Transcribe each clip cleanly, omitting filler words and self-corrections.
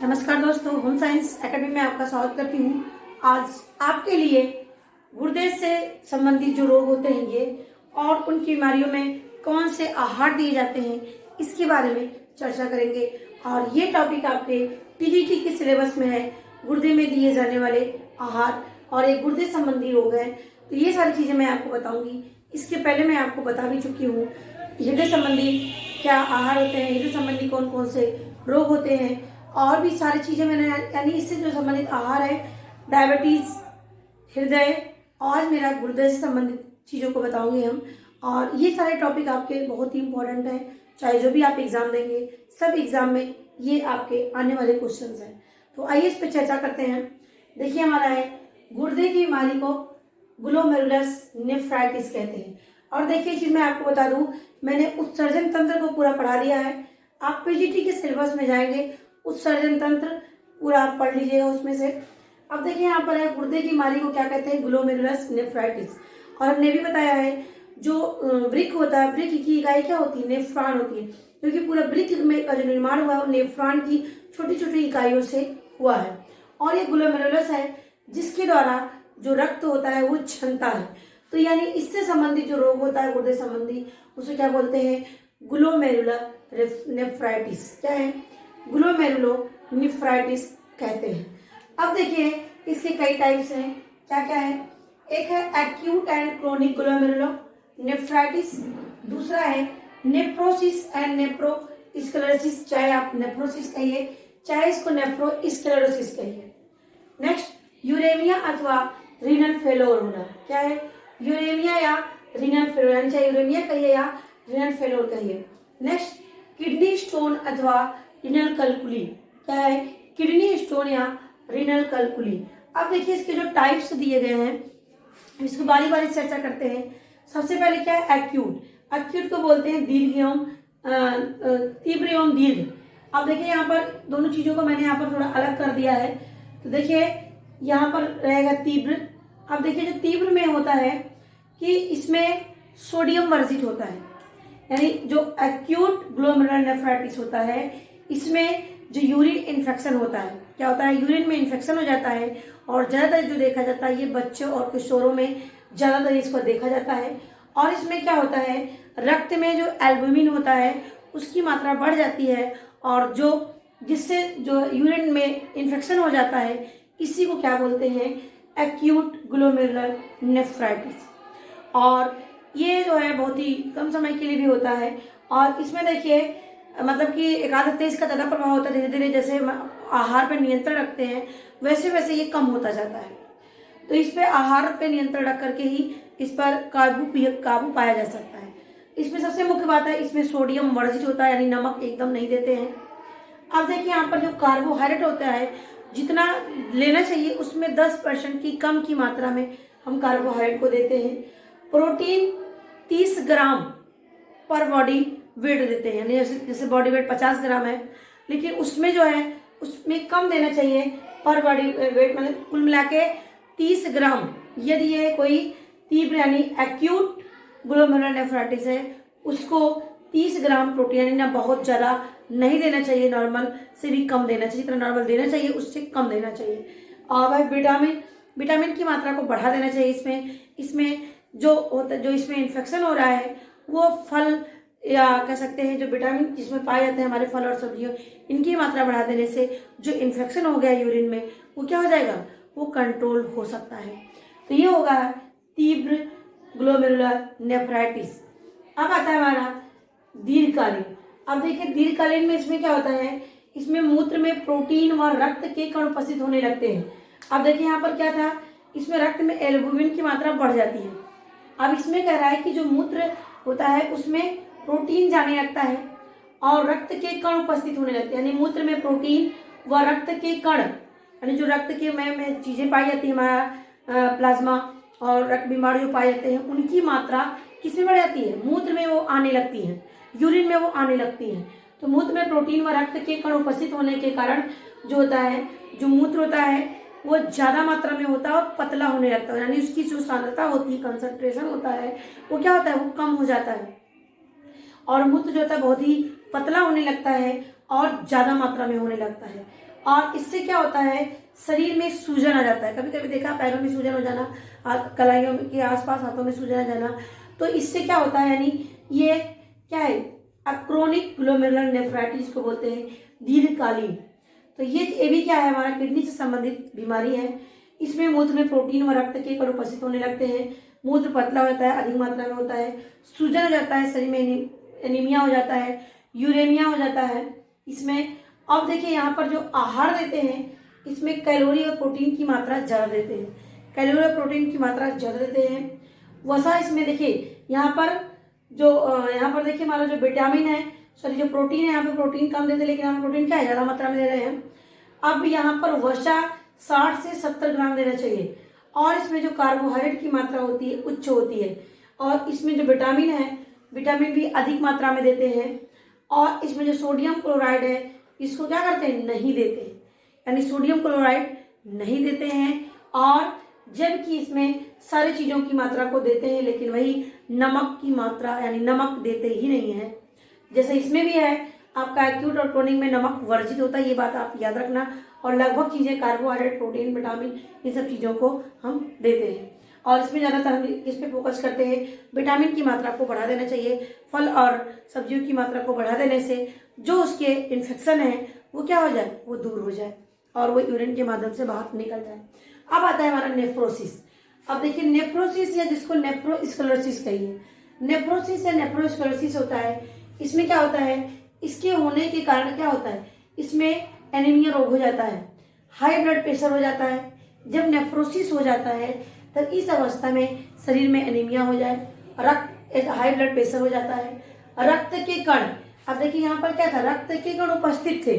नमस्कार दोस्तों, home science academy में आपका स्वागत करती हूँ। आज आपके लिए गुर्दे से संबंधित जो रोग होते हैं ये और उनकी बीमारियों में कौन से आहार दिए जाते हैं इसके बारे में चर्चा करेंगे। और ये टॉपिक आपके पीजीटी के सिलेबस में है, गुर्दे में दिए जाने वाले आहार और एक गुर्दे संबंधी रोग है। तो ये सारी चीजें मैं आपको बताऊंगी। इसके पहले मैं आपको बता भी चुकी हूँ हृदय संबंधी क्या आहार होते हैं, हृदय संबंधी कौन कौन से रोग होते हैं और भी सारी चीजें मैंने, यानी इससे जो संबंधित आहार है, डायबिटीज, हृदय, आज मेरा गुर्दे से संबंधित चीजों को बताऊंगी हम। और ये सारे टॉपिक आपके बहुत ही इंपॉर्टेंट है, चाहे जो भी आप एग्जाम देंगे, सब एग्जाम में ये आपके आने वाले क्वेश्चंस हैं। तो आइए इस पर चर्चा करते हैं। देखिए, हमारा है गुर्दे की बीमारी को ग्लोमेरुलस नेफ्राइटिस कहते हैं। और देखिए, चीज मैं आपको बता दूं, मैंने उत्सर्जन तंत्र को पूरा पढ़ा दिया है। आप पीजीटी के सिलेबस में जाएंगे, उत्सर्जन तंत्र पूरा आप पढ़ लीजिएगा उसमें से। अब देखिए, यहाँ पर है गुर्दे की बीमारी को क्या कहते हैं, ग्लोमेरुलस नेफ्राइटिस। और हमने भी बताया है जो वृक्क होता है, वृक्क की इकाई क्या होती है, नेफ्रॉन होती है, क्योंकि पूरा वृक्क में का जो निर्माण हुआ है वो नेफ्रॉन की छोटी छोटी इकाइयों से हुआ है। और ये ग्लोमेरुलस है जिसके द्वारा जो रक्त होता है वो छनता है। तो यानी इससे संबंधित जो रोग होता है गुर्दे संबंधी, उसे क्या बोलते हैं, ग्लोमेरुलर नेफ्राइटिस। क्या है, ग्लोमेरुलोनेफ्राइटिस कहते हैं। अब देखिए, इसके कई टाइप्स हैं। क्या क्या है, एक है एक्यूट एंड क्रोनिक ग्लोमेरुलोनेफ्राइटिस, दूसरा है नेफ्रोसिस एंड नेफ्रोस्क्लेरोसिस, चाहे आप नेफ्रोसिस कहिए चाहे इसको नेफ्रोस्क्लेरोसिस कहिए। नेक्स्ट, यूरेमिया अथवा रीनल फेलोर होना। क्या है, यूरेमिया या रीनल फेलोर, यानी चाहे यूरेमिया कहिए या रीनल फेलोर कहिए। नेक्स्ट, किडनी स्टोन अथवा रीनल कैल्कुली। क्या है, किडनी स्टोन या रीनल कैल्कुली। अब देखिए, इसके जो टाइप्स दिए गए हैं इसको बारी बारी चर्चा करते हैं। सबसे पहले क्या है, एक्यूट। एक्यूट को बोलते हैं दीर्घ एवं तीव्र एवं दीर्घ। अब देखिए, यहाँ पर दोनों चीजों को मैंने यहाँ पर थोड़ा अलग कर दिया है। तो देखिए, यहाँ पर रहेगा तीव्र। अब देखिए, जो तीव्र में होता है कि इसमें सोडियम वर्जित होता है, यानी जो एक्यूट ग्लोमेरुलर नेफ्राइटिस होता है इसमें जो यूरिन इन्फेक्शन होता है, क्या होता है, यूरिन में इन्फेक्शन हो जाता है। और ज्यादातर जो देखा जाता है ये बच्चों और किशोरों में ज्यादातर इसको देखा जाता है। और इसमें क्या होता है, रक्त में जो एल्बुमिन होता है उसकी मात्रा बढ़ जाती है, और जो जिससे जो यूरिन में इन्फेक्शन हो जाता है इसी को क्या बोलते हैं, एक्यूट ग्लोमेरुलर नेफ्राइटिस। और ये जो है बहुत ही कम समय के लिए भी होता है। और इसमें देखिए, मतलब कि एक आदत इसका ज्यादा प्रभाव होता है, धीरे धीरे जैसे आहार पर नियंत्रण रखते हैं वैसे वैसे ये कम होता जाता है। तो इस पे आहार पे नियंत्रण रख करके ही इस पर काबू पाया जा सकता है। इसमें सबसे मुख्य बात है, इसमें सोडियम वर्जित होता है, यानी नमक एकदम नहीं देते हैं। अब देखिए, यहाँ पर जो कार्बोहाइड्रेट होता है जितना लेना चाहिए उसमें 10% की कम की मात्रा में हम कार्बोहाइड्रेट को देते हैं। प्रोटीन 30 ग्राम पर बॉडी वेट देते हैं, यानी जैसे बॉडी वेट 50 ग्राम है, लेकिन उसमें जो है उसमें कम देना चाहिए पर बॉडी वेट, मतलब कुल मिला के 30 ग्राम। यदि ये कोई तीव्र यानी एक्यूट ग्लोमेरुलर नेफ्राइटिस है उसको 30 ग्राम प्रोटीन, यानी ना बहुत ज्यादा नहीं देना चाहिए, नॉर्मल से भी कम देना चाहिए, जितना नॉर्मल देना चाहिए उससे कम देना चाहिए। और भाई विटामिन की मात्रा को बढ़ा देना चाहिए। इसमें जो इसमें इन्फेक्शन हो रहा है वो फल या कह सकते हैं जो विटामिन जिसमें पाए जाते हैं हमारे फल और सब्जियों, इनकी मात्रा बढ़ा देने से जो इन्फेक्शन हो गया यूरिन में वो क्या हो जाएगा, वो कंट्रोल हो सकता है। तो ये होगा तीव्र ग्लोमेरुलर नेफ्राइटिस। अब आता है हमारा दीर्घकालीन। अब देखिए, दीर्घकालीन में इसमें क्या होता है, इसमें मूत्र में प्रोटीन व रक्त के कण उपस्थित होने लगते हैं। अब देखिए, यहाँ पर क्या था, इसमें रक्त में एल्बुमिन की मात्रा बढ़ जाती है। अब इसमें कह रहा है कि जो मूत्र होता है उसमें प्रोटीन जाने लगता है और रक्त के कण उपस्थित होने लगते हैं, यानी मूत्र में प्रोटीन व रक्त के कण, यानी जो रक्त के में चीजें पाई जाती है, हमारा प्लाज्मा और रक्त बीमार जो पाए जाते हैं उनकी मात्रा किसमें बढ़ जाती है, मूत्र में वो आने लगती है, यूरिन में वो आने लगती है। तो मूत्र में प्रोटीन व रक्त के कण उपस्थित होने के कारण जो होता है, जो मूत्र होता है वो ज्यादा मात्रा में होता है और पतला होने लगता है, यानी उसकी जो सांद्रता होती है, कंसंट्रेशन होता है, वो क्या होता है, वो कम हो जाता है। और मूत्र जो होता है बहुत ही पतला होने लगता है और ज्यादा मात्रा में होने लगता है। और इससे क्या होता है, शरीर में सूजन आ जाता है। कभी कभी देखा पैरों में सूजन हो जाना, कलाइयों के आसपास हाथों में सूजन आ जाना। तो इससे क्या होता है, यानी ये क्या है, क्रोनिक ग्लोमेरुलर नेफ्राइटिस को बोलते हैं, दीर्घकालीन। तो ये भी क्या है, हमारा किडनी से संबंधित बीमारी है। इसमें मूत्र में प्रोटीन व रक्त के कण उपस्थित होने लगते हैं, मूत्र पतला होता है, अधिक मात्रा में होता है, सूजन हो जाता है, शरीर में एनीमिया हो जाता है, यूरेमिया हो जाता है इसमें। अब देखिए यहाँ पर जो आहार देते हैं, इसमें कैलोरी और प्रोटीन की मात्रा ज़्यादा देते हैं, कैलोरी और प्रोटीन की मात्रा ज़्यादा देते हैं। वसा इसमें देखिए यहाँ पर यहाँ पर देखिए हमारा जो विटामिन है, सॉरी जो प्रोटीन है, यहाँ पे प्रोटीन कम देते हैं, लेकिन यहाँ पे प्रोटीन क्या है, ज़्यादा मात्रा में दे रहे हैं। अब यहाँ पर वसा 60 से 70 ग्राम देना चाहिए। और इसमें जो कार्बोहाइड्रेट की मात्रा होती है उच्च होती है। और इसमें जो विटामिन है, विटामिन भी अधिक मात्रा में देते हैं। और इसमें जो सोडियम क्लोराइड है, इसको क्या करते हैं, नहीं देते हैं, यानी सोडियम क्लोराइड नहीं देते हैं। और जबकि इसमें सारी चीज़ों की मात्रा को देते हैं, लेकिन वही नमक की मात्रा यानी नमक देते ही नहीं है। जैसे इसमें भी है, आपका एक्यूट और क्रोनिक में नमक वर्जित होता है, ये बात आप याद रखना। और लगभग चीज़ें कार्बोहाइड्रेट, प्रोटीन, विटामिन, इन सब चीज़ों को हम देते हैं। और इसमें ज़्यादातर हम इस पे फोकस करते हैं, विटामिन की मात्रा को बढ़ा देना चाहिए। फल और सब्जियों की मात्रा को बढ़ा देने से जो उसके इन्फेक्शन है वो क्या हो जाए, वो दूर हो जाए और वो यूरिन के माध्यम से बाहर निकल जाए। अब आता है हमारा नेफ्रोसिस। अब देखिए नेफ्रोसिस या जिसको नेफ्रोस्क्लेरोसिस कहिए, नेफ्रोसिस या नेफ्रोस्क्लेरोसिस होता है। इसमें क्या होता है, इसके होने के कारण क्या होता है, इसमें एनीमिया रोग हो जाता है, हाई ब्लड प्रेशर हो जाता है। जब नेफ्रोसिस हो जाता है तब इस अवस्था में शरीर में एनीमिया हो जाए, रक्त हाई ब्लड प्रेशर हो जाता है, रक्त के कण, अब देखिए यहाँ पर क्या था, रक्त के कण उपस्थित थे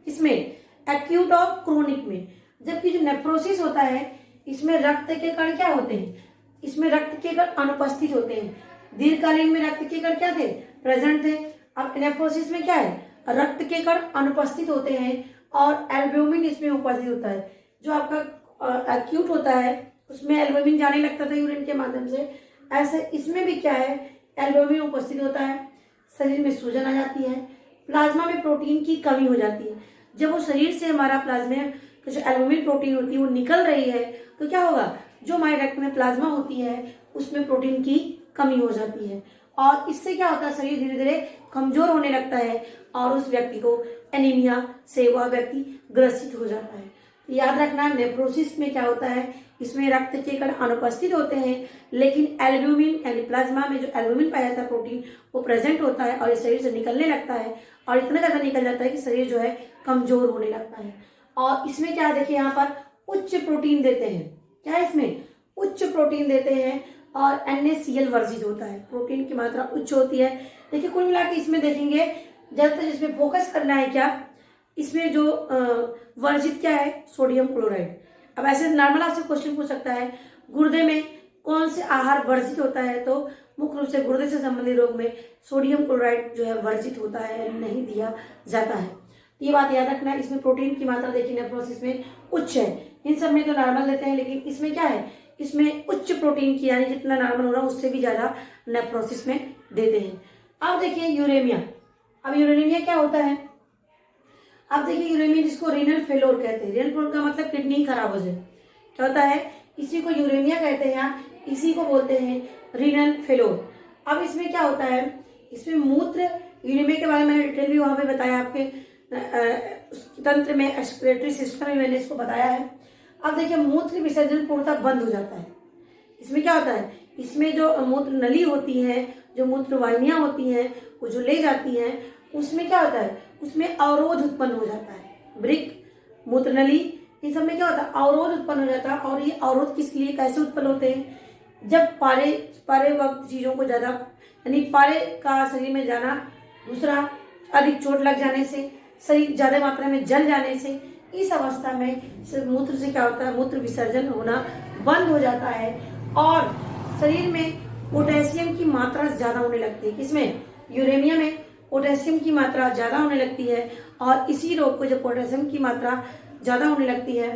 इसमें एक्यूट और क्रोनिक में। जबकि जो नेफ्रोसिस होता है इसमें रक्त के कण क्या होते हैं, इसमें रक्त के कण अनुपस्थित होते हैं। दीर्घकालीन में रक्त के कण क्या थे, प्रेजेंट थे। अब नेफ्रोसिस में क्या है, रक्त के कण अनुपस्थित होते हैं और एल्ब्यूमिन इसमें उपस्थित होता है। जो आपका एक्यूट होता है उसमें एल्ब्यूमिन जाने लगता था यूरिन के माध्यम से, ऐसे इसमें भी क्या है, एल्ब्यूमिन उपस्थित होता है, शरीर में सूजन आ जाती है, प्लाज्मा में प्रोटीन की कमी हो जाती है। जब वो शरीर से हमारा प्लाज्मा जो एल्ब्यूमिन प्रोटीन होती है वो निकल रही है तो क्या होगा, जो हमारे रक्त में प्लाज्मा होती है उसमें प्रोटीन की कमी हो जाती है और इससे क्या होता है, शरीर धीरे धीरे कमजोर होने लगता है और उस व्यक्ति को एनीमिया से वह व्यक्ति ग्रसित हो जाता है। तो याद रखना, नेफ्रोसिस में क्या होता है, इसमें रक्त के कण अनुपस्थित होते हैं लेकिन एल्ब्यूमिन यानी प्लाज्मा में जो एल्ब्यूमिन पाया जाता है प्रोटीन वो प्रेजेंट होता है और इस शरीर से निकलने लगता है और इतना ज़्यादा निकल जाता है कि शरीर जो है कमजोर होने लगता है। और इसमें क्या देखिए, यहाँ पर उच्च प्रोटीन देते हैं, क्या इसमें उच्च प्रोटीन देते हैं और NaCl वर्जित होता है, प्रोटीन की मात्रा उच्च होती है। देखिए कुल मिला के इसमें देखेंगे ज़्यादातर इसमें फोकस करना है क्या, इसमें जो वर्जित क्या है, सोडियम क्लोराइड। अब ऐसे नॉर्मल आपसे क्वेश्चन पूछ सकता है, गुर्दे में कौन से आहार वर्जित होता है, तो मुख्य रूप से गुर्दे से संबंधित रोग में सोडियम क्लोराइड जो है वर्जित होता है, नहीं दिया जाता है। ये बात याद रखना है। इसमें प्रोटीन की मात्रा देखिए नेफ्रोसिस में उच्च है, इन सब में तो नॉर्मल लेते हैं लेकिन इसमें क्या है, इसमें उच्च प्रोटीन की यानी जितना नॉर्मल हो रहा है उससे भी ज्यादा नेफ्रोसिस में देते हैं। अब देखिए यूरेमिया। अब यूरेमिया क्या होता है, अब देखिए यूरेमिया जिसको रीनल फेलोर कहते हैं, रीनल फेलोर का मतलब किडनी खराब हो जाए, क्या होता है, इसी को यूरेमिया कहते हैं, इसी को बोलते हैं रीनल फेलोर। अब इसमें क्या होता है, इसमें मूत्र, यूरेमिया के बारे में मैंने डिटेल भी वहां पे बताया, आपके तंत्र में एक्सक्रेटरी सिस्टम में मैंने इसको बताया है। अब देखिए मूत्र विसर्जन पूर्णतः बंद हो जाता है। इसमें क्या होता है, इसमें जो मूत्र नली होती है, जो मूत्र वाहिनियां होती हैं वो जो ले जाती हैं, उसमें क्या होता है, उसमें अवरोध उत्पन्न हो जाता है। ब्रिक, मूत्र नली, इन सब में क्या होता है, अवरोध उत्पन्न हो जाता है। और ये अवरोध किसके लिए, कैसे उत्पन्न होते हैं, जब पारे वक्त चीजों को ज्यादा यानी पारे का शरीर में जाना, दूसरा अधिक चोट लग जाने से, शरीर ज्यादा मात्रा में जल जाने से, इस अवस्था में मूत्र से क्या होता है, मूत्र विसर्जन होना बंद हो जाता है और शरीर में पोटेशियम की मात्रा ज्यादा होने लगती है। किसमें, यूरेमिया में पोटेशियम की मात्रा ज्यादा होने लगती है और इसी रोग को जब पोटेशियम की मात्रा ज्यादा होने लगती है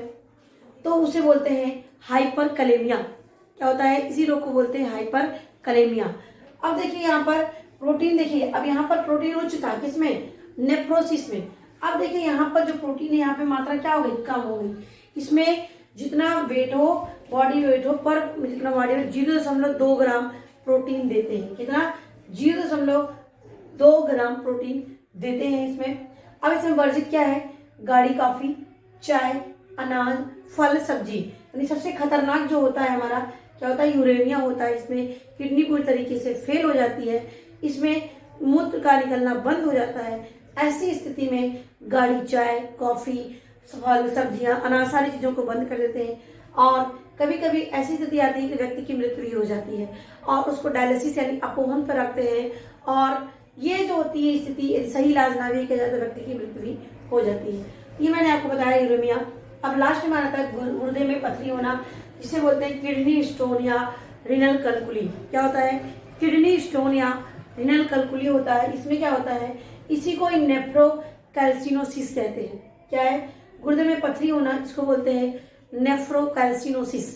तो उसे बोलते हैं हाइपर कलेमिया। क्या होता है, इसी रोग को बोलते हैं हाइपर कलेमिया। अब देखिए यहाँ पर प्रोटीन, देखिए अब यहाँ पर प्रोटीन उच्च था किसमें, नेफ्रोसिस में। अब देखिए यहाँ पर जो प्रोटीन है यहाँ पे मात्रा क्या हो गई, कम हो गई। इसमें जितना वेट हो, बॉडी वेट हो पर जितना बॉडी वेट 0.2 ग्राम प्रोटीन देते हैं। कितना, 0.2 ग्राम प्रोटीन देते हैं इसमें। अब इसमें वर्जित क्या है, गाढ़ी कॉफी, चाय, अनाज, फल, सब्जी। यानी सबसे खतरनाक जो होता है हमारा क्या होता है, यूरेनिया होता है। इसमें किडनी पूरी तरीके से फेल हो जाती है, इसमें मूत्र का निकलना बंद हो जाता है। ऐसी स्थिति में गाढ़ी चाय, कॉफी, फल, सब्जियां, अनाज सारी चीजों को बंद कर देते हैं और कभी कभी ऐसी स्थिति आती है कि व्यक्ति की मृत्यु भी हो जाती है और उसको डायलिसिस यानी अपोहन पर रखते हैं। और ये जो होती है स्थिति, यदि सही इलाज ना भी किया जाए तो व्यक्ति की मृत्यु भी हो जाती है। ये मैंने आपको बताया यूरेमिया। अब लास्ट में आता है गुर्दे में पथरी होना, जिसे बोलते हैं किडनी स्टोन या रिनल कलकुली। क्या होता है, किडनी स्टोन या रिनल कलकुली होता है। इसमें क्या होता है, इसी को नेफ्रोकैल्सिनोसिस कहते हैं। क्या है, गुर्दे में पथरी होना, इसको बोलते हैं नेफ्रोकैल्सिनोसिस।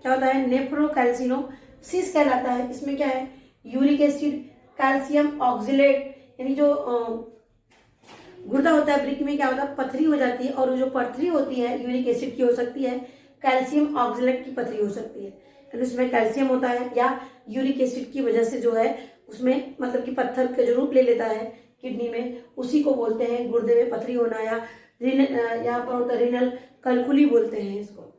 क्या होता है, नेफ्रोकैल्सिनोसिस कहलाता है। इसमें क्या है, यूरिक एसिड, कैल्शियम ऑक्जिलेट, यानी जो गुर्दा होता है, ब्रिक में क्या होता है, पथरी हो जाती है। और जो पथरी होती है यूरिक एसिड की हो सकती है, कैल्शियम ऑक्जिलेट की पथरी हो सकती है। यानी उसमें कैल्शियम होता है या यूरिक एसिड की वजह से जो है उसमें मतलब कि पत्थर का जो रूप ले लेता है किडनी में, उसी को बोलते हैं गुर्दे में पथरी होना या यहाँ पर होता है रिनल कलकुली बोलते हैं इसको।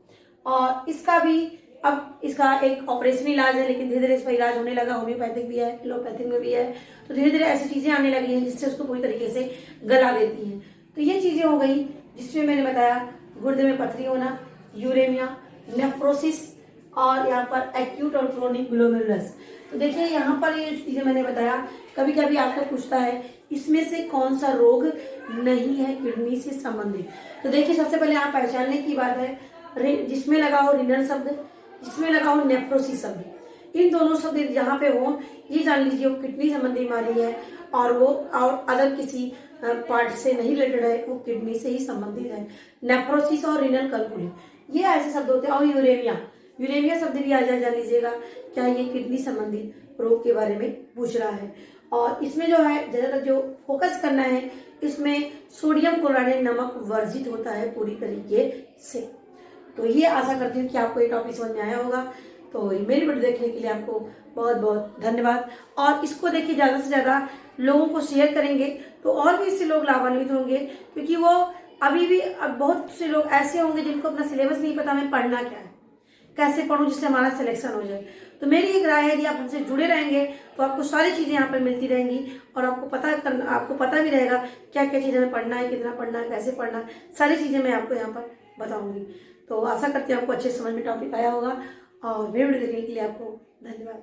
और इसका भी अब इसका एक ऑपरेशन इलाज है, लेकिन धीरे धीरे इसका इलाज होने लगा। होम्योपैथिक भी है, एलोपैथिक में भी है। तो धीरे धीरे ऐसी चीजें आने लगी हैं जिससे उसको पूरी तरीके से गला देती हैं। तो ये चीजें हो गई जिसमें मैंने बताया गुर्दे में पथरी होना, यूरेमिया, नेफ्रोसिस और यहाँ पर एक्यूट और क्रोनिक ग्लोमेरुलस। तो देखिए यहाँ पर ये चीजें मैंने बताया। कभी कभी आपको पूछता है इसमें से कौन सा रोग नहीं है किडनी से संबंधित। तो देखिए सबसे पहले यहाँ पहचानने की बात है, जिसमें लगा हो रिनल शब्द, जिसमें लगा हो नेफ्रोसिस शब्द, इन दोनों शब्द जहाँ पे हो ये जान लीजिए वो किडनी संबंधी बीमारी है और वो और अगर किसी पार्ट से नहीं रिलेटेड है, वो किडनी से ही संबंधित है। नेफ्रोसिस और रिनल कलकुली ये ऐसे शब्द होते हैं। और यूरेमिया, यूरेमिया शब्द भी आ जाए, जान लीजिएगा क्या ये किडनी संबंधित रोग के बारे में पूछ रहा है। और इसमें जो है ज्यादातर जो फोकस करना है, इसमें सोडियम क्लोराइड नमक वर्जित होता है पूरी तरीके से। तो ये आशा करती हूँ कि आपको ये टॉपिक समझ में आया होगा। तो मेरी वीडियो देखने के लिए आपको बहुत बहुत धन्यवाद। और इसको देखिए ज़्यादा से ज़्यादा लोगों को शेयर करेंगे तो और भी इससे लोग लाभान्वित होंगे, क्योंकि वो अभी भी बहुत से लोग ऐसे होंगे जिनको अपना सिलेबस नहीं पता हमें पढ़ना क्या है, कैसे पढ़ूं जिससे हमारा सिलेक्शन हो जाए। तो मेरी एक राय है, यदि आप हमसे जुड़े रहेंगे तो आपको सारी चीज़ें यहाँ पर मिलती रहेंगी और आपको पता भी रहेगा क्या क्या चीज़ें हमें पढ़ना है, कितना पढ़ना है, कैसे पढ़ना है, सारी चीज़ें मैं आपको यहाँ पर बताऊंगी। तो आशा करती हूँ आपको अच्छे समझ में टॉपिक आया होगा और मेरे वीडियो देखने के लिए आपको धन्यवाद।